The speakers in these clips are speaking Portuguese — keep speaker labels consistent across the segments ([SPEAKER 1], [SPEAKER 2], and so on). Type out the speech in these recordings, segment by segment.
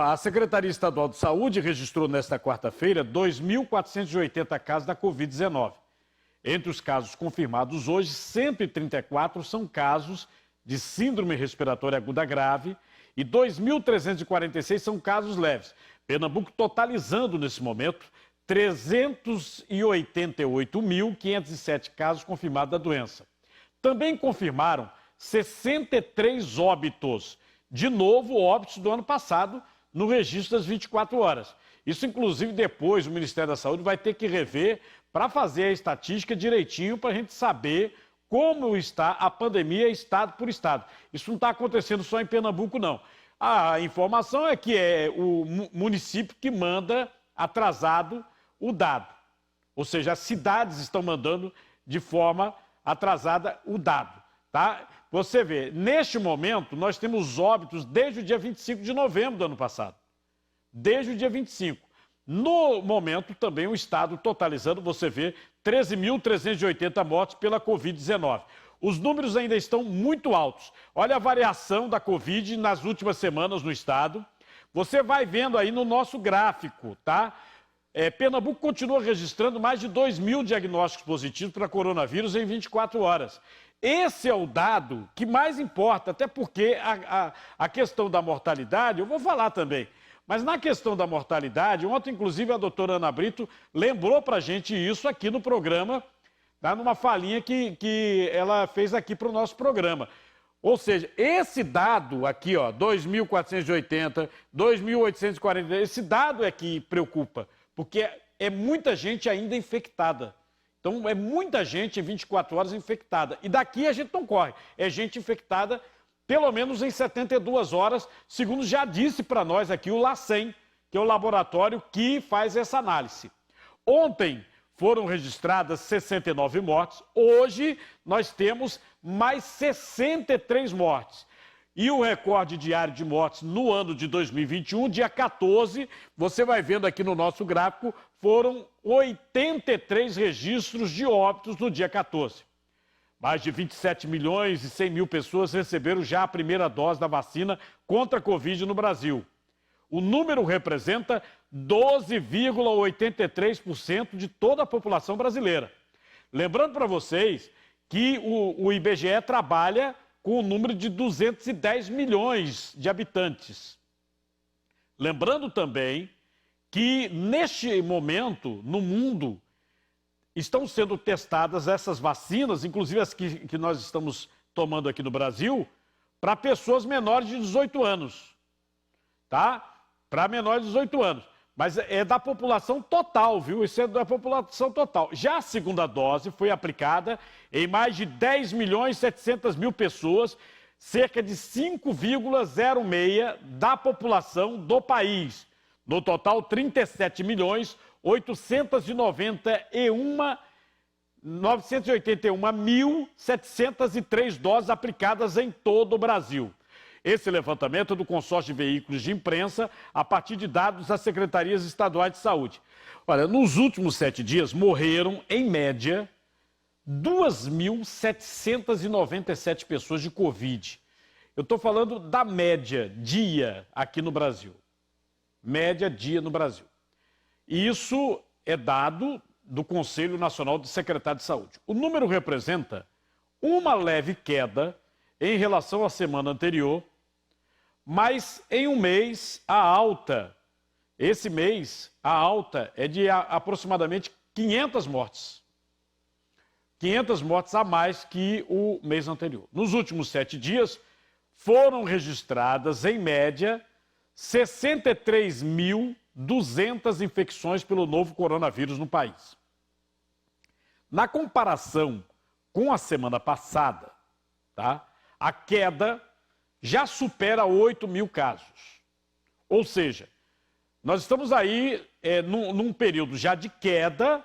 [SPEAKER 1] A Secretaria Estadual de Saúde registrou nesta quarta-feira 2.480 casos da Covid-19. Entre os casos confirmados hoje, 134 são casos de síndrome respiratória aguda grave e 2.346 são casos leves. Pernambuco totalizando, nesse momento, 388.507 casos confirmados da doença. Também confirmaram 63 óbitos. De novo, óbitos do ano passado, no registro das 24 horas. Isso, inclusive, depois o Ministério da Saúde vai ter que rever para fazer a estatística direitinho para a gente saber como está a pandemia estado por estado. Isso não está acontecendo só em Pernambuco, não. A informação é que é o município que manda atrasado o dado. Ou seja, as cidades estão mandando de forma atrasada o dado, tá? Você vê, neste momento, nós temos óbitos desde o dia 25 de novembro do ano passado. Desde o dia 25. No momento, também o Estado totalizando, você vê, 13.380 mortes pela Covid-19. Os números ainda estão muito altos. Olha a variação da Covid nas últimas semanas no Estado. Você vai vendo aí no nosso gráfico, tá? Pernambuco continua registrando mais de 2.000 diagnósticos positivos para coronavírus em 24 horas. Esse é o dado que mais importa, até porque a questão da mortalidade, eu vou falar também, mas na questão da mortalidade, ontem, inclusive, a doutora Ana Brito lembrou para a gente isso aqui no programa, tá? Numa falinha que ela fez aqui para o nosso programa. Ou seja, esse dado aqui, ó, 2.480, 2.840, esse dado é que preocupa, porque é muita gente ainda infectada. Então, é muita gente em 24 horas infectada. E daqui a gente não corre. É gente infectada pelo menos em 72 horas, segundo já disse para nós aqui o LACEN, que é o laboratório que faz essa análise. Ontem foram registradas 69 mortes. Hoje nós temos mais 63 mortes. E o recorde diário de mortes no ano de 2021, dia 14, você vai vendo aqui no nosso gráfico, foram 83 registros de óbitos no dia 14. Mais de 27 milhões e 100 mil pessoas receberam já a primeira dose da vacina contra a Covid no Brasil. O número representa 12,83% de toda a população brasileira. Lembrando para vocês que o IBGE trabalha com o número de 210 milhões de habitantes. Lembrando também que, neste momento, no mundo, estão sendo testadas essas vacinas, inclusive as que nós estamos tomando aqui no Brasil, para pessoas menores de 18 anos, tá? Para menores de 18 anos. Mas é da população total, viu? Isso é da população total. Já a segunda dose foi aplicada em mais de 10.700.000 pessoas, cerca de 5,06% da população do país. No total, 37.981.703 doses aplicadas em todo o Brasil. Esse levantamento é do consórcio de veículos de imprensa a partir de dados das secretarias estaduais de saúde. Olha, nos últimos 7 dias morreram, em média, 2.797 pessoas de Covid. Eu estou falando da média dia aqui no Brasil. Média dia no Brasil. E isso é dado do Conselho Nacional de Secretários de Saúde. O número representa uma leve queda em relação à semana anterior, mas em um mês a alta, esse mês a alta é de aproximadamente 500 mortes. 500 mortes a mais que o mês anterior. Nos últimos 7 dias foram registradas, em média, 63.200 infecções pelo novo coronavírus no país. Na comparação com a semana passada, tá? A queda já supera 8.000 casos. Ou seja, nós estamos aí num período já de queda,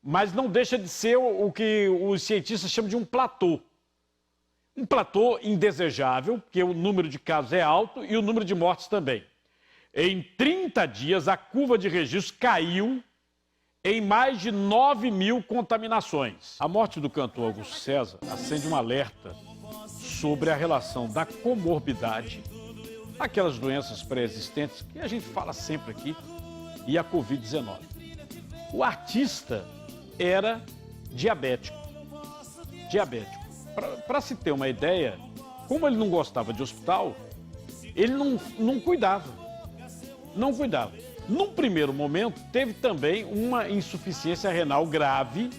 [SPEAKER 1] mas não deixa de ser o que os cientistas chamam de um platô. Um platô indesejável, porque o número de casos é alto e o número de mortes também. Em 30 dias, a curva de registros caiu em mais de 9.000 contaminações. A morte do cantor Augusto César acende um alerta sobre a relação da comorbidade aquelas doenças pré-existentes que a gente fala sempre aqui, e a Covid-19. O artista era diabético. Para se ter uma ideia, como ele não gostava de hospital, ele não cuidava. Num primeiro momento, teve também uma insuficiência renal grave.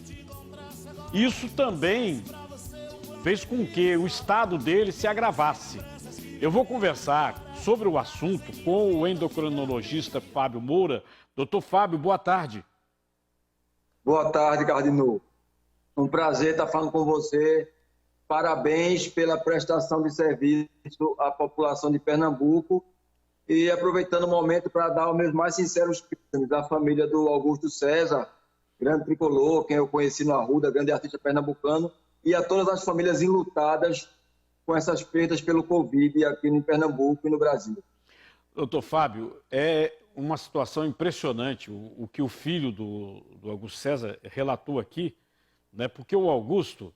[SPEAKER 1] Isso também fez com que o estado dele se agravasse. Eu vou conversar sobre o assunto com o endocrinologista Fábio Moura. Doutor Fábio, boa tarde.
[SPEAKER 2] Boa tarde, Cardinô. Um prazer estar falando com você. Parabéns pela prestação de serviço à população de Pernambuco. E aproveitando o momento para dar os meus mais sinceros pêsames à família do Augusto César, grande tricolor, quem eu conheci no Arruda, grande artista pernambucano, e a todas as famílias enlutadas com essas perdas pelo Covid aqui em Pernambuco e no Brasil.
[SPEAKER 1] Doutor Fábio, é uma situação impressionante o que o filho do Augusto César relatou aqui, né? Porque o Augusto,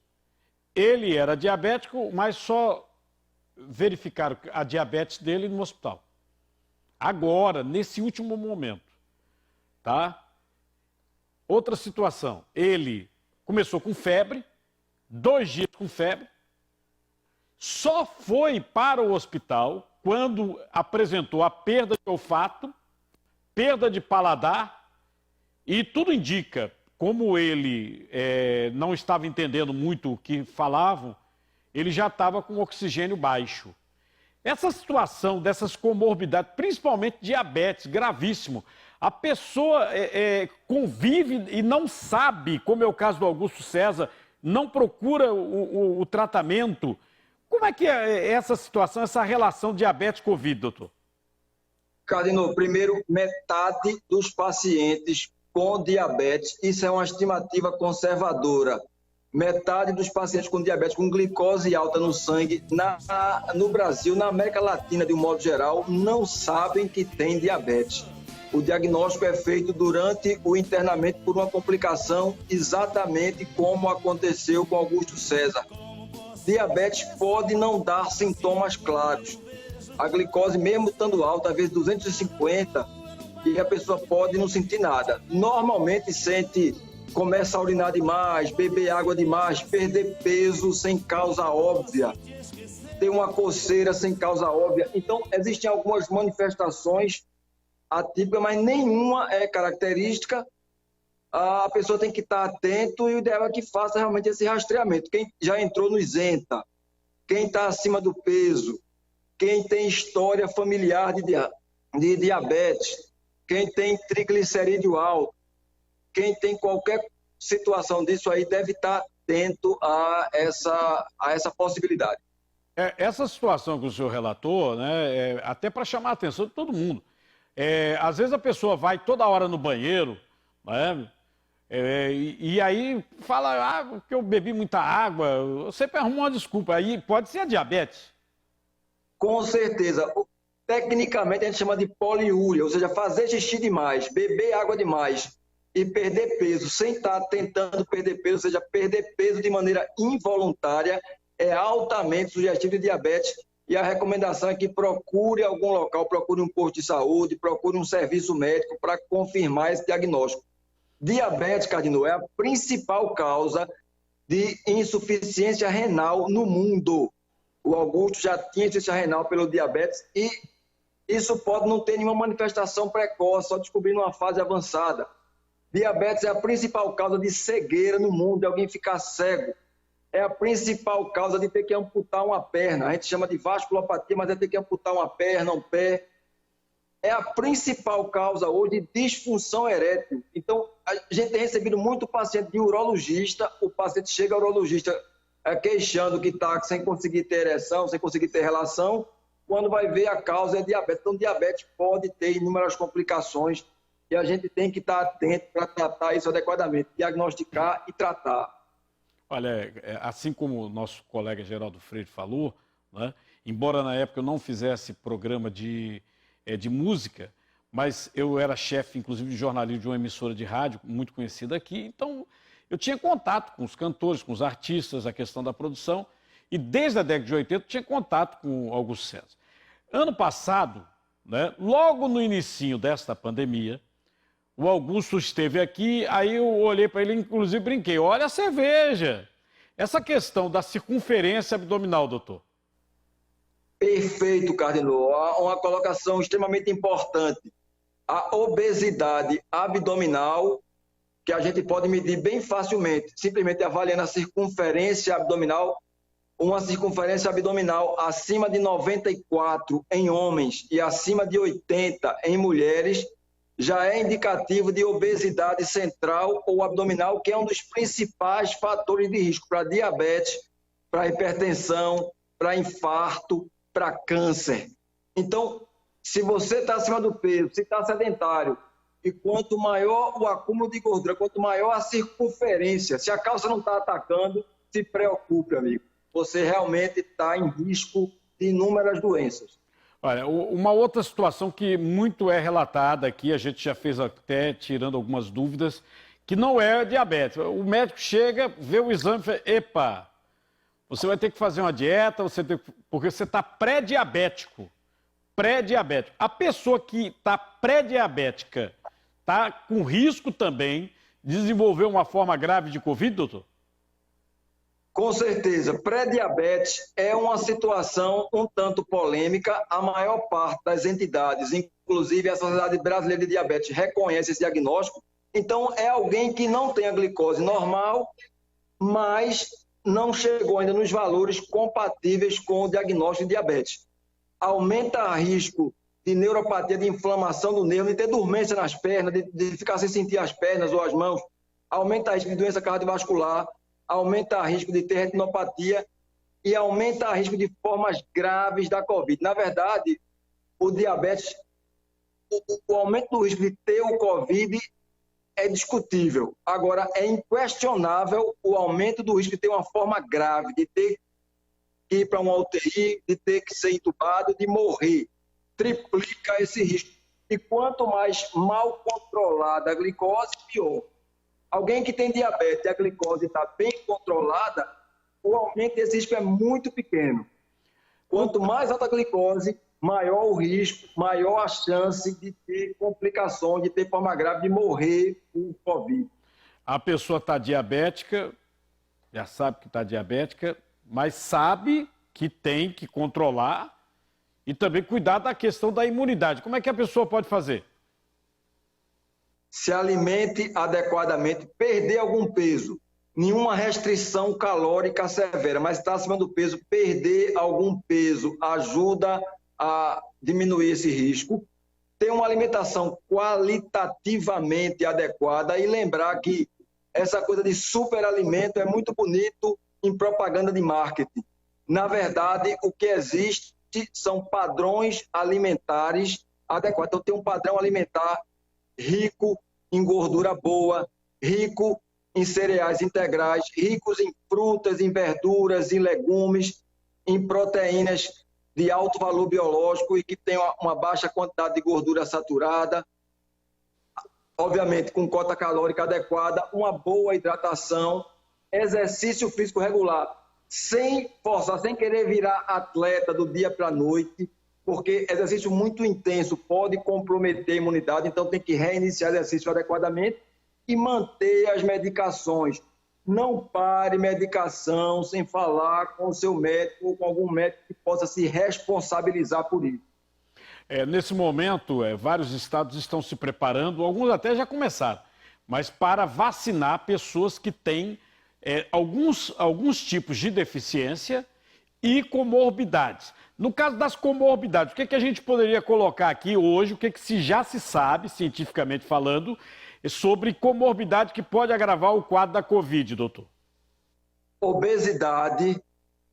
[SPEAKER 1] ele era diabético, mas só verificaram a diabetes dele no hospital. Agora, nesse último momento, tá? Outra situação, ele começou com febre, 2 dias com febre, só foi para o hospital quando apresentou a perda de olfato, perda de paladar, e tudo indica, como ele não estava entendendo muito o que falavam, ele já estava com oxigênio baixo. Essa situação dessas comorbidades, principalmente diabetes, gravíssimo, a pessoa convive e não sabe, como é o caso do Augusto César, não procura o tratamento. Como é que é essa situação, essa relação diabetes-Covid, doutor?
[SPEAKER 2] Cardinô, primeiro, metade dos pacientes com diabetes, isso é uma estimativa conservadora. Metade dos pacientes com diabetes, com glicose alta no sangue, no Brasil, na América Latina, de um modo geral, não sabem que tem diabetes. O diagnóstico é feito durante o internamento por uma complicação, exatamente como aconteceu com Augusto César. Diabetes pode não dar sintomas claros. A glicose, mesmo estando alta, às vezes 250, e a pessoa pode não sentir nada. Normalmente começa a urinar demais, beber água demais, perder peso sem causa óbvia, ter uma coceira sem causa óbvia. Então, existem algumas manifestações atípicas, mas nenhuma é característica. A pessoa tem que estar atento e o ideal é que faça realmente esse rastreamento. Quem já entrou no isenta, quem está acima do peso, quem tem história familiar de diabetes, quem tem triglicerídeo alto, quem tem qualquer situação disso aí deve estar atento a essa possibilidade.
[SPEAKER 1] Essa situação que o senhor relatou, né, até para chamar a atenção de todo mundo. Às vezes a pessoa vai toda hora no banheiro, né, e aí fala que eu bebi muita água, eu sempre arrumo uma desculpa. Aí pode ser a diabetes?
[SPEAKER 2] Com certeza. Tecnicamente a gente chama de poliúria, ou seja, fazer xixi demais, beber água demais e perder peso sem estar tentando perder peso, ou seja, perder peso de maneira involuntária, é altamente sugestivo de diabetes. E a recomendação é que procure algum local, procure um posto de saúde, procure um serviço médico para confirmar esse diagnóstico. Diabetes, Cardinô, é a principal causa de insuficiência renal no mundo. O Augusto já tinha insuficiência renal pelo diabetes e isso pode não ter nenhuma manifestação precoce, só descobrir numa fase avançada. Diabetes é a principal causa de cegueira no mundo, de alguém ficar cego. É a principal causa de ter que amputar uma perna. A gente chama de vasculopatia, mas é ter que amputar uma perna, um pé. É a principal causa hoje de disfunção erétil. Então, a gente tem recebido muito paciente de urologista, o paciente chega ao urologista queixando que está sem conseguir ter ereção, sem conseguir ter relação, quando vai ver a causa é diabetes. Então, diabetes pode ter inúmeras complicações e a gente tem que estar atento para tratar isso adequadamente, diagnosticar e tratar.
[SPEAKER 1] Olha, assim como o nosso colega Geraldo Freire falou, né, embora na época eu não fizesse programa de música, mas eu era chefe, inclusive, de jornalismo de uma emissora de rádio muito conhecida aqui, então eu tinha contato com os cantores, com os artistas, a questão da produção, e desde a década de 80 eu tinha contato com o Augusto César. Ano passado, né, logo no início desta pandemia, o Augusto esteve aqui, aí eu olhei para ele, inclusive brinquei, olha a cerveja. Essa questão da circunferência abdominal, doutor.
[SPEAKER 2] Perfeito, Cardinô. Uma colocação extremamente importante. A obesidade abdominal, que a gente pode medir bem facilmente, simplesmente avaliando a circunferência abdominal, uma circunferência abdominal acima de 94 em homens e acima de 80 em mulheres, já é indicativo de obesidade central ou abdominal, que é um dos principais fatores de risco para diabetes, para hipertensão, para infarto, para câncer. Então, se você está acima do peso, se está sedentário, e quanto maior o acúmulo de gordura, quanto maior a circunferência, se a calça não está atacando, se preocupe, amigo. Você realmente está em risco de inúmeras doenças.
[SPEAKER 1] Olha, uma outra situação que muito é relatada aqui, a gente já fez até tirando algumas dúvidas, que não é diabetes. O médico chega, vê o exame e fala, epa, você vai ter que fazer uma dieta, porque você está pré-diabético. Pré-diabético. A pessoa que está pré-diabética está com risco também de desenvolver uma forma grave de Covid, doutor?
[SPEAKER 2] Com certeza, pré-diabetes é uma situação um tanto polêmica. A maior parte das entidades, inclusive a Sociedade Brasileira de Diabetes, reconhece esse diagnóstico. Então, é alguém que não tem a glicose normal, mas não chegou ainda nos valores compatíveis com o diagnóstico de diabetes. Aumenta o risco de neuropatia, de inflamação do nervo, de ter dormência nas pernas, de ficar sem sentir as pernas ou as mãos. Aumenta o risco de doença cardiovascular, aumenta o risco de ter retinopatia e aumenta o risco de formas graves da Covid. Na verdade, o diabetes, o aumento do risco de ter o Covid é discutível. Agora, é inquestionável o aumento do risco de ter uma forma grave, de ter que ir para uma UTI, de ter que ser entubado, de morrer. Triplica esse risco. E quanto mais mal controlada a glicose, pior. Alguém que tem diabetes e a glicose está bem controlada, o aumento desse risco é muito pequeno. Quanto mais alta a glicose, maior o risco, maior a chance de ter complicações, de ter forma grave, de morrer por Covid.
[SPEAKER 1] A pessoa está diabética, já sabe que está diabética, mas sabe que tem que controlar e também cuidar da questão da imunidade. Como é que a pessoa pode fazer?
[SPEAKER 2] Se alimente adequadamente, perder algum peso, nenhuma restrição calórica severa, mas está acima do peso, perder algum peso ajuda a diminuir esse risco. Ter uma alimentação qualitativamente adequada e lembrar que essa coisa de superalimento é muito bonito em propaganda de marketing. Na verdade, o que existe são padrões alimentares adequados. Então, tem um padrão alimentar rico em gordura boa, rico em cereais integrais, ricos em frutas, em verduras, em legumes, em proteínas de alto valor biológico e que tem uma baixa quantidade de gordura saturada, obviamente com cota calórica adequada, uma boa hidratação, exercício físico regular, sem forçar, sem querer virar atleta do dia para a noite, porque exercício muito intenso pode comprometer a imunidade, então tem que reiniciar o exercício adequadamente e manter as medicações. Não pare medicação sem falar com o seu médico ou com algum médico que possa se responsabilizar por isso.
[SPEAKER 1] Nesse momento, vários estados estão se preparando, alguns até já começaram, mas para vacinar pessoas que têm alguns tipos de deficiência e comorbidades. No caso das comorbidades, o que a gente poderia colocar aqui hoje, o que já se sabe, cientificamente falando, sobre comorbidade que pode agravar o quadro da Covid, doutor?
[SPEAKER 2] Obesidade,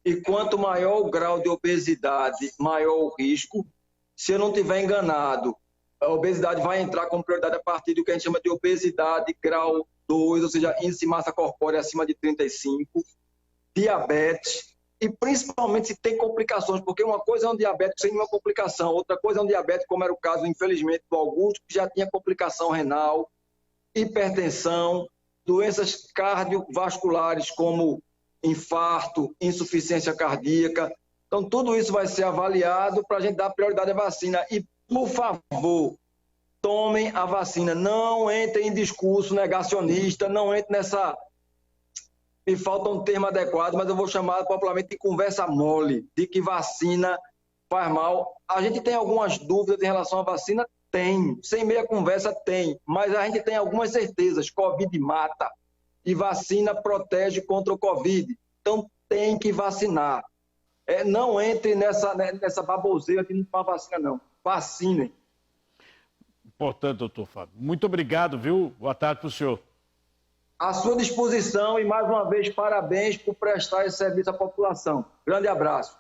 [SPEAKER 2] e quanto maior o grau de obesidade, maior o risco. Se eu não estiver enganado, a obesidade vai entrar como prioridade a partir do que a gente chama de obesidade grau 2, ou seja, índice de massa corpórea acima de 35, diabetes, e principalmente se tem complicações, porque uma coisa é um diabético sem nenhuma complicação, outra coisa é um diabético, como era o caso, infelizmente, do Augusto, que já tinha complicação renal, hipertensão, doenças cardiovasculares como infarto, insuficiência cardíaca, Então, tudo isso vai ser avaliado para a gente dar prioridade à vacina. E, por favor, tomem a vacina. Não entrem em discurso negacionista, não entrem nessa... Me falta um termo adequado, mas eu vou chamar popularmente de conversa mole, de que vacina faz mal. A gente tem algumas dúvidas em relação à vacina? Tem. Sem meia conversa, tem. Mas a gente tem algumas certezas. Covid mata. E vacina protege contra o Covid. Então, tem que vacinar. Não entre nessa baboseira de não tomar vacina, não. Vacinem.
[SPEAKER 1] Portanto, doutor Fábio, muito obrigado, viu? Boa tarde para o senhor.
[SPEAKER 2] À sua disposição e, mais uma vez, parabéns por prestar esse serviço à população. Grande abraço.